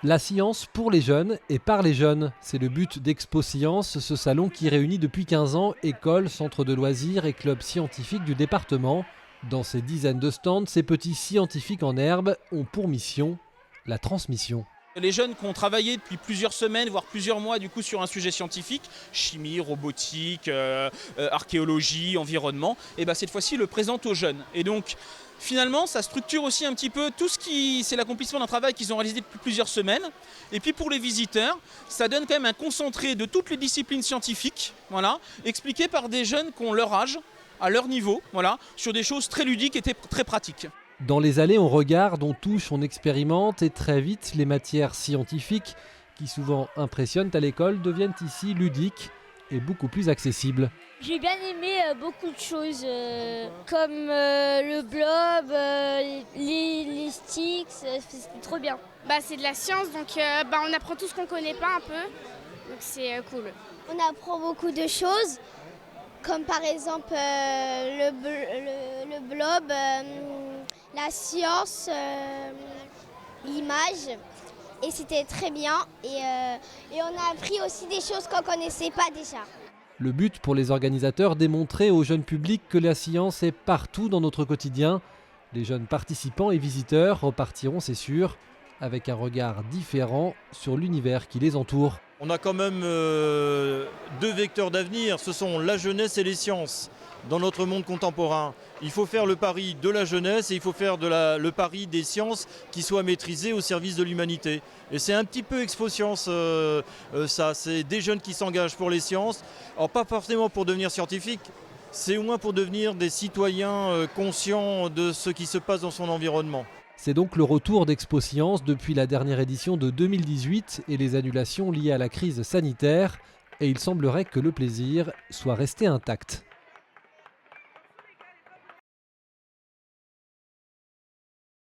La science pour les jeunes et par les jeunes. C'est le but d'Expo Science, ce salon qui réunit depuis 15 ans écoles, centres de loisirs et clubs scientifiques du département. Dans ces dizaines de stands, ces petits scientifiques en herbe ont pour mission la transmission. Les jeunes qui ont travaillé depuis plusieurs semaines, voire plusieurs mois sur un sujet scientifique, chimie, robotique, archéologie, environnement, et cette fois-ci le présentent aux jeunes. Et donc finalement ça structure aussi un petit peu tout ce qui c'est l'accomplissement d'un travail qu'ils ont réalisé depuis plusieurs semaines. Et puis pour les visiteurs, ça donne quand même un concentré de toutes les disciplines scientifiques, expliqué par des jeunes qui ont leur âge, à leur niveau, sur des choses très ludiques et très pratiques. Dans les allées, on regarde, on touche, on expérimente et très vite, les matières scientifiques, qui souvent impressionnent à l'école, deviennent ici ludiques et beaucoup plus accessibles. J'ai bien aimé beaucoup de choses, comme le blob, les sticks, c'était trop bien. C'est de la science, donc on apprend tout ce qu'on ne connaît pas un peu, donc c'est cool. On apprend beaucoup de choses, comme par exemple le blob, la science, l'image, et c'était très bien. Et on a appris aussi des choses qu'on ne connaissait pas déjà. Le but pour les organisateurs, démontrer au jeune public que la science est partout dans notre quotidien. Les jeunes participants et visiteurs repartiront, c'est sûr, avec un regard différent sur l'univers qui les entoure. On a quand même deux vecteurs d'avenir, ce sont la jeunesse et les sciences. Dans notre monde contemporain, il faut faire le pari de la jeunesse et il faut faire le pari des sciences qui soient maîtrisées au service de l'humanité. Et c'est un petit peu Expo Science, ça, c'est des jeunes qui s'engagent pour les sciences. Alors pas forcément pour devenir scientifiques, c'est au moins pour devenir des citoyens conscients de ce qui se passe dans son environnement. C'est donc le retour d'Expo Science depuis la dernière édition de 2018 et les annulations liées à la crise sanitaire. Et il semblerait que le plaisir soit resté intact.